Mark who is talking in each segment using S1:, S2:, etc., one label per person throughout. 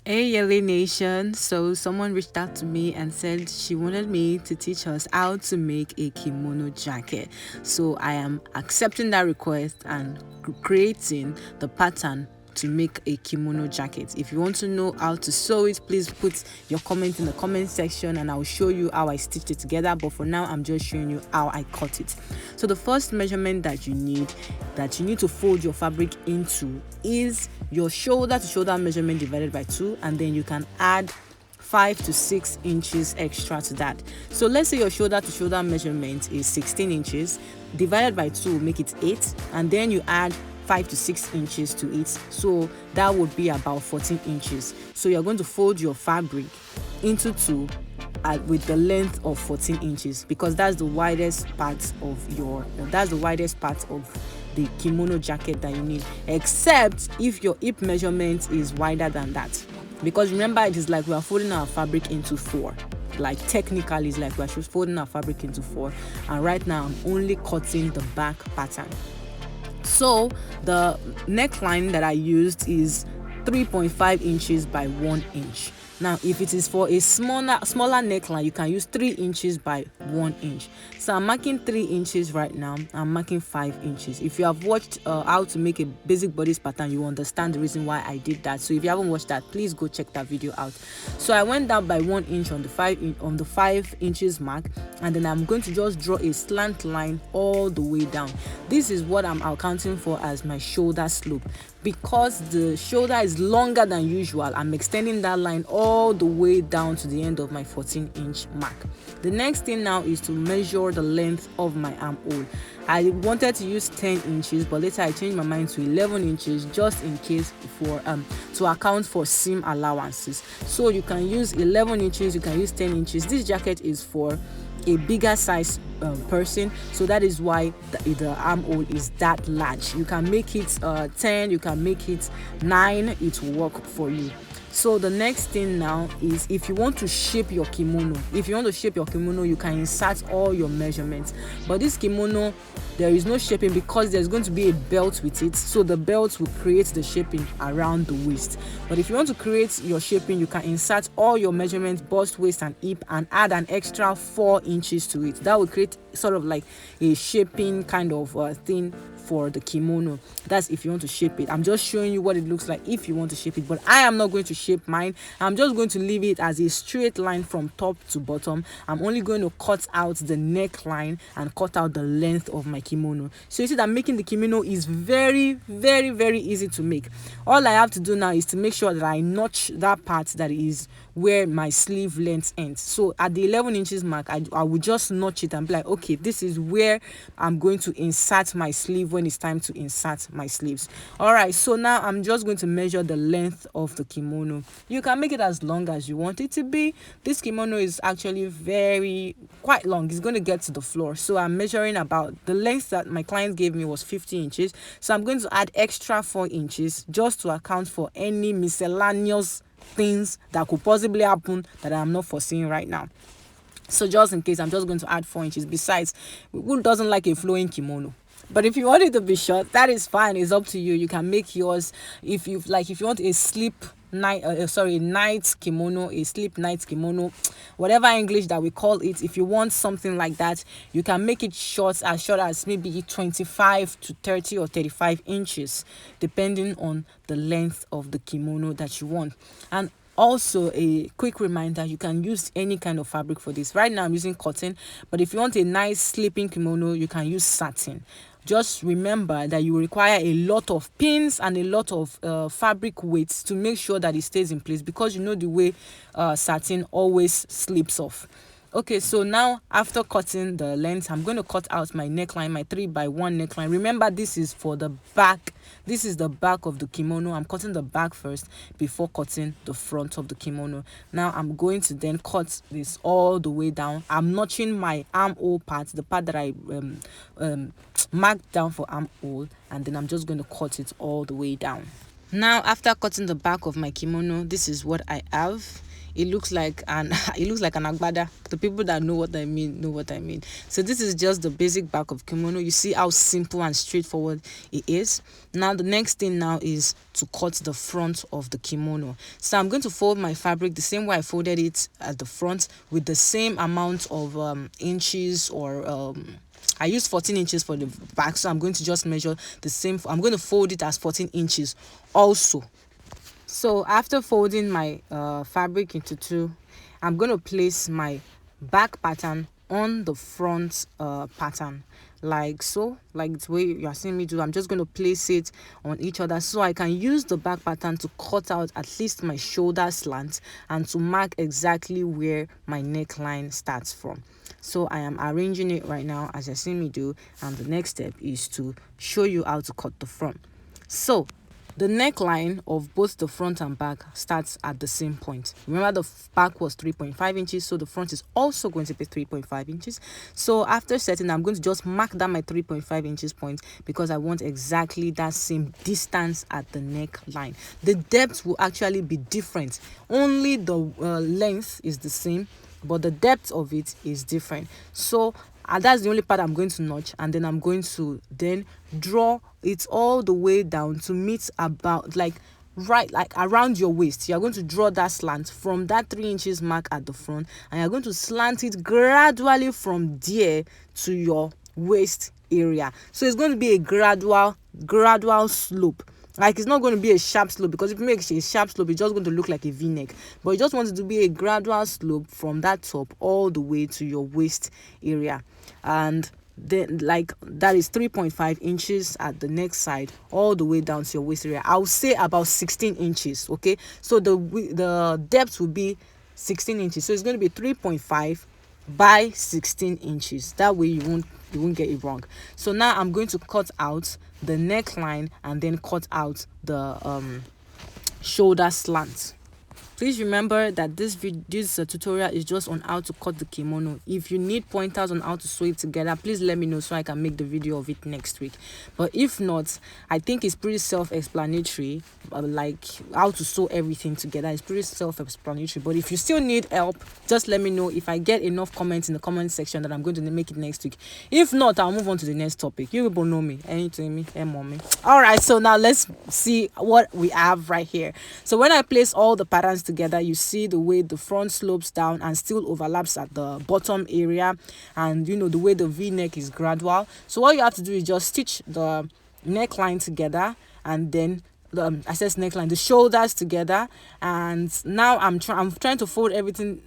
S1: Hey Yele Nation, so someone reached out to me and said she wanted me to teach us how to make a kimono jacket. So I am accepting that request and creating the pattern to make a kimono jacket. If you want to know how to sew it, please put your comment in the comment section and I'll show you how I stitched it together. But for now, I'm just showing you how I cut it. So the first measurement that you need to fold your fabric into is your shoulder to shoulder measurement divided by 2, and then you can add 5 to 6 inches extra to that. So let's say your shoulder to shoulder measurement is 16 inches, divided by 2 will make it 8, and then you add 5 to 6 inches to it, so that would be about 14 inches. So you're going to fold your fabric into 2 with the length of 14 inches because that's the widest part of the kimono jacket that you need, except if your hip measurement is wider than that, because remember, it is like we are folding our fabric into 4. Like technically it's like we're folding our fabric into 4, and right now I'm only cutting the back pattern. So the neckline that I used is 3.5 inches by 1 inch. Now, if it is for a smaller neckline, you can use 3 inches by 1 inch. So I'm marking 3 inches right now. I'm marking 5 inches. If you have watched how to make a basic bodice pattern, you understand the reason why I did that. So if you haven't watched that, please go check that video out. So I went down by 1 inch on the 5 inches mark, and then I'm going to just draw a slant line all the way down. This is what I'm accounting for as my shoulder slope. Because the shoulder is longer than usual, I'm extending that line all the way down to the end of my 14-inch mark. The next thing now is to measure the length of my armhole. I wanted to use 10 inches, but later I changed my mind to 11 inches just in case to account for seam allowances. So you can use 11 inches, you can use 10 inches. This jacket is for a bigger size person, so that is why the armhole is that large. You can make it 10, you can make it 9, it will work for you. So the next thing now is, if you want to shape your kimono, you can insert all your measurements. But this kimono, there is no shaping because there's going to be a belt with it, so the belt will create the shaping around the waist. But if you want to create your shaping, you can insert all your measurements, bust, waist and hip, and add an extra 4 inches to it. That will create sort of like a shaping kind of thing for the kimono. That's if you want to shape it. I'm just showing you what it looks like if you want to shape it, but I am not going to shape mine. I'm just going to leave it as a straight line from top to bottom. I'm only going to cut out the neckline and cut out the length of my kimono. So you see that making the kimono is very, very, very easy to make. All I have to do now is to make sure that I notch that part that is where my sleeve length ends. So at the 11 inches mark, I will just notch it and be like, okay, this is where I'm going to insert my sleeve when it's time to insert my sleeves. All right, so now I'm just going to measure the length of the kimono. You can make it as long as you want it to be. This kimono is actually quite long. It's going to get to the floor. So I'm measuring about the length that my client gave me was 50 inches. So I'm going to add extra 4 inches just to account for any miscellaneous things that could possibly happen that I'm not foreseeing right now. So just in case, I'm just going to add 4 inches. Besides, who doesn't like a flowing kimono? But if you want it to be short, that is fine. It's up to you. You can make yours if you want a night kimono, a sleep night kimono, whatever English that we call it. If you want something like that, you can make it short as maybe 25 to 30 or 35 inches, depending on the length of the kimono that you want. And also, a quick reminder, you can use any kind of fabric for this. Right now I'm using cotton, but if you want a nice sleeping kimono, you can use satin. Just remember that you require a lot of pins and a lot of fabric weights to make sure that it stays in place, because you know the way satin always slips off. Okay, so now after cutting the length, I'm going to cut out my neckline, my 3x1 neckline. Remember, this is for the back. This is the back of the kimono. I'm cutting the back first before cutting the front of the kimono. Now I'm going to then cut this all the way down. I'm notching my armhole part, the part that I marked down for armhole, and then I'm just going to cut it all the way down. Now, after cutting the back of my kimono, this is what I have. it looks like an it looks like an agbada. The people that know what I mean know what I mean. So this is just the basic back of kimono. You see how simple and straightforward it is. Now the next thing now is to cut the front of the kimono. So I'm going to fold my fabric the same way I folded it at the front, with the same amount of inches, or I used 14 inches for the back, so I'm going to just measure the same. I'm going to fold it as 14 inches also. So after folding my fabric into two, I'm going to place my back pattern on the front pattern, like so, like the way you are seeing me do. I'm just going to place it on each other so I can use the back pattern to cut out at least my shoulder slant and to mark exactly where my neckline starts from. So I am arranging it right now as you see me do, and the next step is to show you how to cut the front. So the neckline of both the front and back starts at the same point. Remember, the back was 3.5 inches, so the front is also going to be 3.5 inches. So after setting, I'm going to just mark down my 3.5 inches point because I want exactly that same distance at the neckline. The depth will actually be different. Only the length is the same, but the depth of it is different. So that's the only part I'm going to notch, and then I'm going to then draw it all the way down to meet about like around your waist. You're going to draw that slant from that 3 inches mark at the front, and you're going to slant it gradually from there to your waist area. So it's going to be a gradual slope. Like, it's not going to be a sharp slope, because if you make a sharp slope, it's just going to look like a v-neck. But you just want it to be a gradual slope from that top all the way to your waist area. And then, like, that is 3.5 inches at the next side all the way down to your waist area. I'll say about 16 inches. Okay, so the depth will be 16 inches. So it's going to be 3.5 by 16 inches. That way you won't get it wrong. So now I'm going to cut out the neckline and then cut out the shoulder slant. Please remember that this tutorial is just on how to cut the kimono. If you need pointers on how to sew it together, please let me know so I can make the video of it next week. But if not, I think it's pretty self-explanatory. Like, how to sew everything together is pretty self-explanatory. But if you still need help, just let me know. If I get enough comments in the comment section, that I'm going to make it next week. If not, I'll move on to the next topic. You people know me. Anything me, mommy. All right, so now let's see what we have right here. So when I place all the patterns together, you see the way the front slopes down and still overlaps at the bottom area, and you know the way the v-neck is gradual. So what you have to do is just stitch the neckline together, and then the neckline, the shoulders together. And now I'm trying to fold everything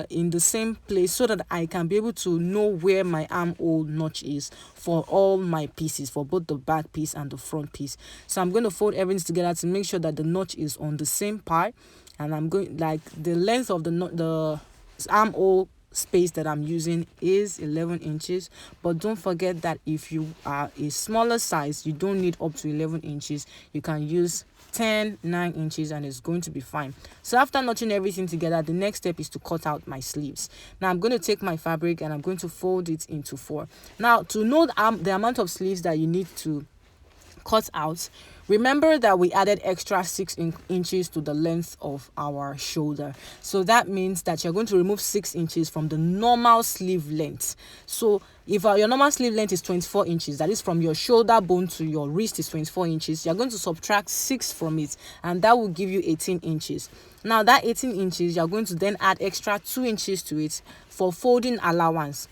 S1: in the same place so that I can be able to know where my armhole notch is for all my pieces, for both the back piece and the front piece. So I'm going to fold everything together to make sure that the notch is on the same part, and I'm going, like, the length of the armhole space that I'm using is 11 inches. But don't forget that if you are a smaller size, you don't need up to 11 inches. You can use 9 inches and it's going to be fine. So after notching everything together, the next step is to cut out my sleeves. Now I'm going to take my fabric and I'm going to fold it into 4. Now, to know the amount of sleeves that you need to cut out, remember that we added extra 6 inches to the length of our shoulder. So that means that you're going to remove 6 inches from the normal sleeve length. So if your normal sleeve length is 24 inches, that is from your shoulder bone to your wrist is 24 inches, you're going to subtract 6 from it, and that will give you 18 inches. Now that 18 inches, you're going to then add extra 2 inches to it for folding allowance.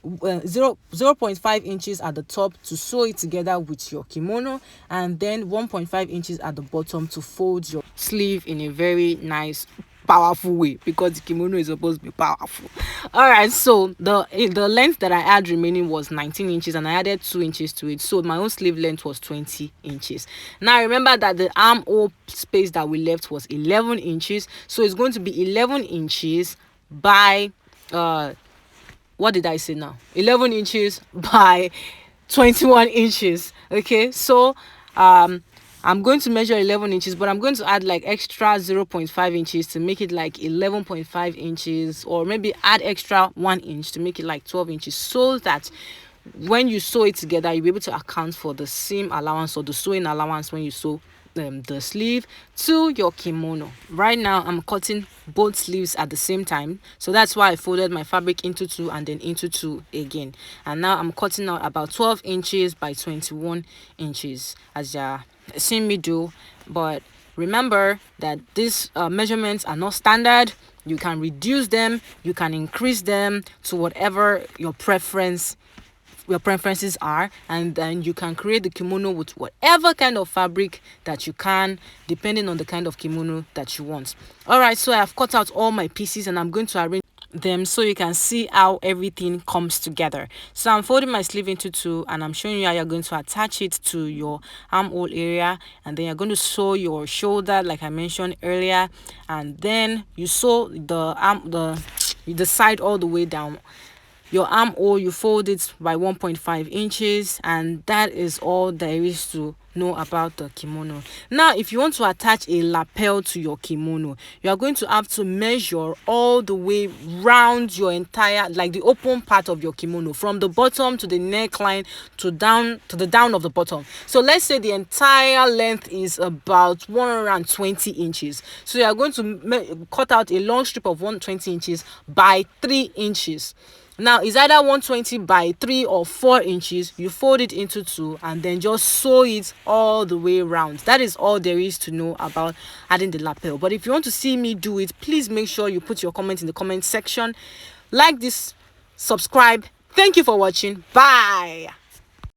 S1: 0.5 inches at the top to sew it together with your kimono, and then 1.5 inches at the bottom to fold your sleeve in a very nice, powerful way, because the kimono is supposed to be powerful. All right, so the length that I had remaining was 19 inches, and I added 2 inches to it, so my own sleeve length was 20 inches. Now remember that the armhole space that we left was 11 inches, so it's going to be 11 inches by what did I say now? 11 inches by 21 inches. Okay, so I'm going to measure 11 inches, but I'm going to add like extra 0.5 inches to make it like 11.5 inches, or maybe add extra 1 inch to make it like 12 inches, so that when you sew it together, you'll be able to account for the seam allowance or the sewing allowance when you sew the sleeve to your kimono. Right now I'm cutting both sleeves at the same time, so that's why I folded my fabric into two and then into two again. And now I'm cutting out about 12 inches by 21 inches as you seen me do. But remember that these measurements are not standard. You can reduce them, you can increase them to whatever your preferences are, and then you can create the kimono with whatever kind of fabric that you can, depending on the kind of kimono that you want. All right, so I have cut out all my pieces and I'm going to arrange them so you can see how everything comes together. So I'm folding my sleeve into two and I'm showing you how you're going to attach it to your armhole area, and then you're going to sew your shoulder like I mentioned earlier, and then you sew the side all the way down. Your armhole, you fold it by 1.5 inches, and that is all there is to know about the kimono. Now if you want to attach a lapel to your kimono, you are going to have to measure all the way round your entire, like the open part of your kimono, from the bottom to the neckline to the down of the bottom. So let's say the entire length is about 120 inches, so you are going to cut out a long strip of 120 inches by 3 inches. Now it's either 120 by 3 or 4 inches. You fold it into two and then just sew it all the way around. That is all there is to know about adding the lapel. But if you want to see me do it, please make sure you put your comment in the comment section. Like this, subscribe. Thank you for watching. Bye.